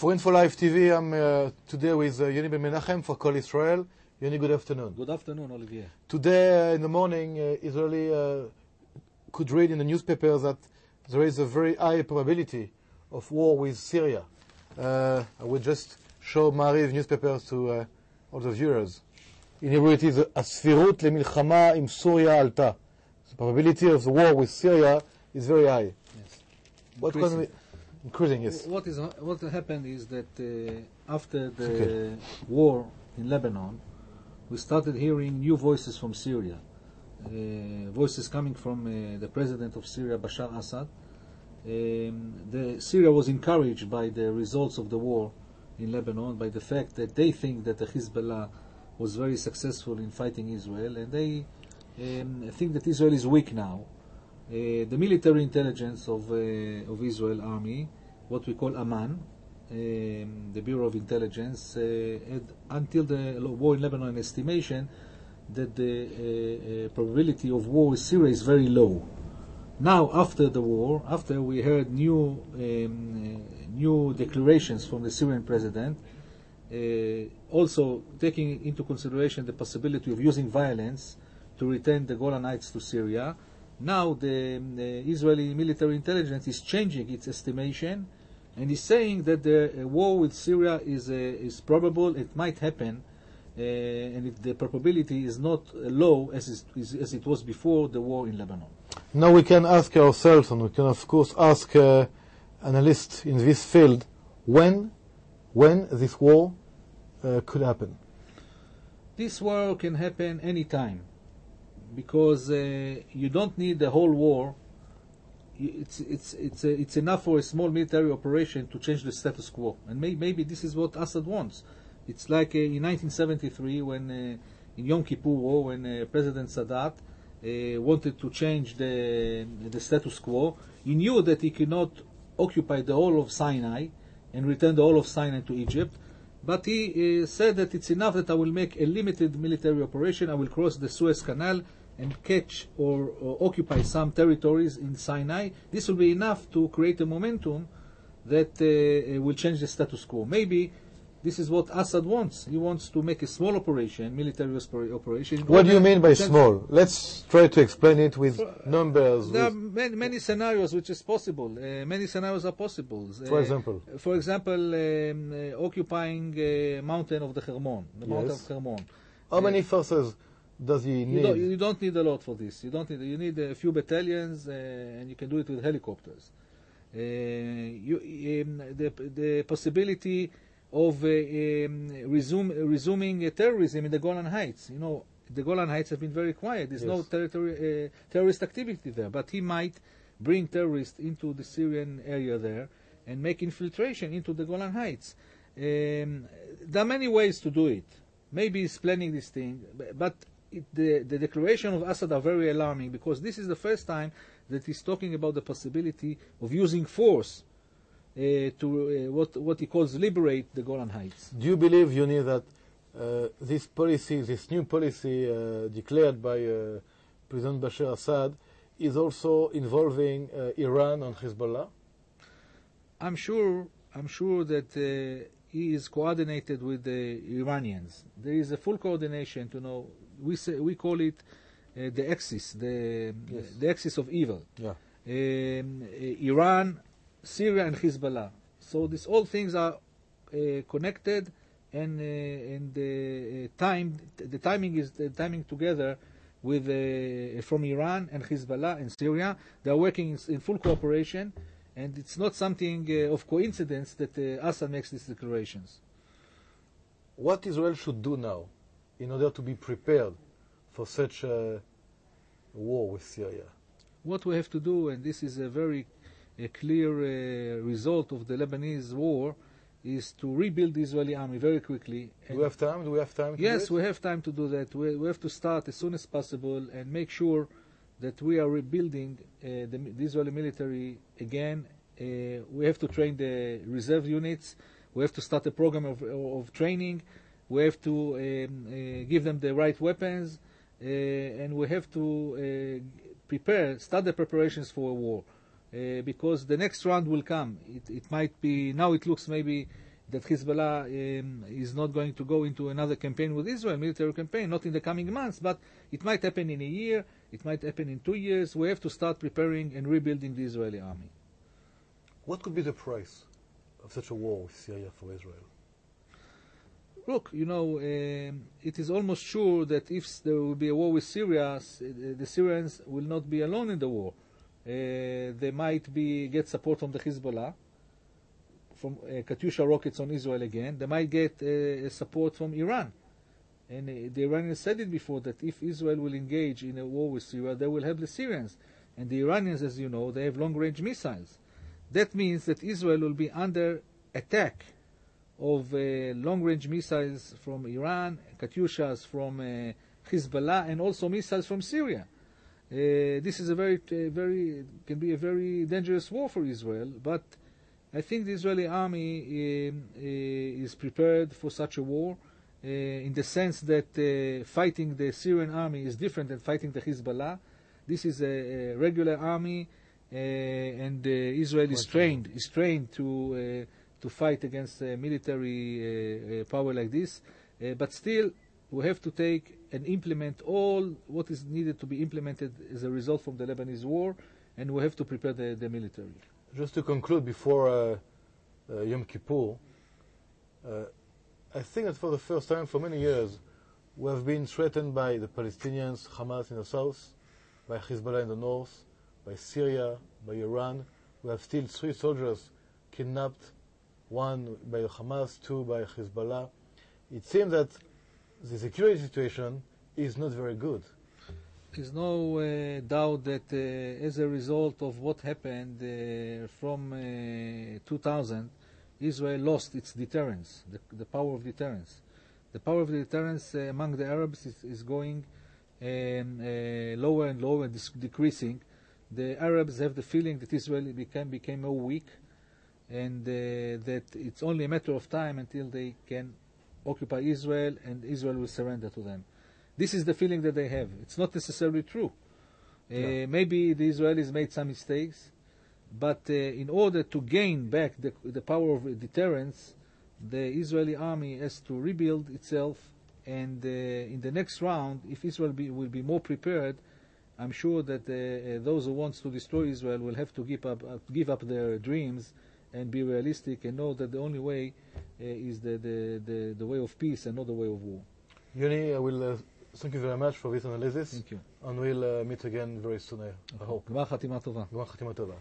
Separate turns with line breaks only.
For Info Live TV, I'm today with Yoni Ben Menahem for Call Israel. Yoni, good afternoon.
Good afternoon, Olivier.
Today in the morning, Israeli could read in the newspaper that there is a very high probability of war with Syria. I will just show Maariv newspapers to all the viewers. In Hebrew it is הסבירות למלחמה עם סוריה עלתה. The probability of the war with Syria is very high.
Yes.
What can we... Increasing, yes.
What happened is that after the war in Lebanon, we started hearing new voices from Syria. Voices coming from the president of Syria, Bashar Assad. Syria was encouraged by the results of the war in Lebanon, by the fact that they think that the Hezbollah was very successful in fighting Israel, and they think that Israel is weak now. The military intelligence of Israel army, what we call Aman, the Bureau of Intelligence, had until the war in Lebanon an estimation that the probability of war with Syria is very low. Now, after the war, after we heard new declarations from the Syrian president, also taking into consideration the possibility of using violence to return the Golan Heights to Syria, now the Israeli military intelligence is changing its estimation and is saying that the war with Syria is probable, it might happen, and the probability is not low as it was before the war in Lebanon.
Now we can ask ourselves, and we can of course ask analysts in this field, when this war could happen.
This war can happen any time, because you don't need the whole war. It's enough for a small military operation to change the status quo, and maybe this is what Assad wants. It's like in 1973 when in Yom Kippur War, when President Sadat wanted to change the status quo. He knew that he cannot occupy the whole of Sinai and return the whole of Sinai to Egypt, but he said that it's enough that I will make a limited military operation. I will cross the Suez Canal and catch or occupy some territories in Sinai. This will be enough to create a momentum that will change the status quo. Maybe this is what Assad wants. He wants to make a small operation, military operation.
What do you mean by small? Let's try to explain it with numbers.
There are many scenarios which is possible. Many scenarios are possible.
For example,
occupying mountain of the Hermon, the mountain of Hermon.
How many forces does he need?
You don't need a lot for this. You need a few battalions, and you can do it with helicopters. The possibility of resuming terrorism in the Golan Heights. You know, the Golan Heights have been very quiet. There's no terrorist activity there. But he might bring terrorists into the Syrian area there and make infiltration into the Golan Heights. There are many ways to do it. Maybe he's planning this thing, but the declaration of Assad are very alarming, because this is the first time that he's talking about the possibility of using force to what he calls liberate the Golan Heights.
Do you believe, Yoni, that this new policy declared by President Bashar Assad is also involving Iran and Hezbollah?
I'm sure that he is coordinated with the Iranians. There is a full coordination. We call it the axis, the axis of evil.
Yeah.
Iran, Syria, and Hezbollah. So all things are connected, and the timing together with from Iran and Hezbollah and Syria. They are working in full cooperation, and it's not something of coincidence that Assad makes these declarations.
What Israel should do now in order to be prepared for such a war with Syria?
What we have to do, and this is a very clear result of the Lebanese war, is to rebuild the Israeli army very quickly.
Do we have time?
Yes, we have time to do that. We have to start as soon as possible and make sure that we are rebuilding the Israeli military again. We have to train the reserve units. We have to start a program of training. We have to give them the right weapons, and we have to start the preparations for a war. Because the next round will come. It might be, now it looks maybe that Hezbollah is not going to go into another campaign with Israel, military campaign, not in the coming months, but it might happen in a year, it might happen in 2 years. We have to start preparing and rebuilding the Israeli army.
What could be the price of such a war with Syria for Israel?
Look, it is almost sure that if there will be a war with Syria, the Syrians will not be alone in the war. They might get support from the Hezbollah, from Katyusha rockets on Israel again. They might get support from Iran. And the Iranians said it before, that if Israel will engage in a war with Syria, they will help the Syrians. And the Iranians, as you know, they have long-range missiles. That means that Israel will be under attack of long-range missiles from Iran, Katyushas from Hezbollah, and also missiles from Syria. This is can be a very dangerous war for Israel, but I think the Israeli army is prepared for such a war, in the sense that fighting the Syrian army is different than fighting the Hezbollah. This is a regular army, and Israel is trained to fight against military power like this. But still, we have to take and implement all what is needed to be implemented as a result from the Lebanese war, and we have to prepare the military.
Just to conclude, before Yom Kippur, I think that for the first time for many years, we have been threatened by the Palestinians, Hamas in the south, by Hezbollah in the north, by Syria, by Iran. We have still 3 soldiers kidnapped, 1 by Hamas, 2 by Hezbollah. It seems that the security situation is not very good.
There's no doubt that as a result of what happened from 2000, Israel lost its deterrence, the power of deterrence. The power of deterrence among the Arabs is going lower and lower, decreasing. The Arabs have the feeling that Israel became more weak, and that it's only a matter of time until they can occupy Israel and Israel will surrender to them. This is the feeling that they have. It's not necessarily true. Maybe the Israelis made some mistakes, but in order to gain back the power of deterrence, the Israeli army has to rebuild itself, and in the next round, if Israel will be more prepared, I'm sure that those who want to destroy Israel will have to give up their dreams and be realistic and know that the only way is the way of peace and not the way of war.
Yoni, I will thank you very much for this analysis.
Thank you.
And we'll meet again very soon, I hope.
גמר חתימה טובה.
גמר חתימה טובה.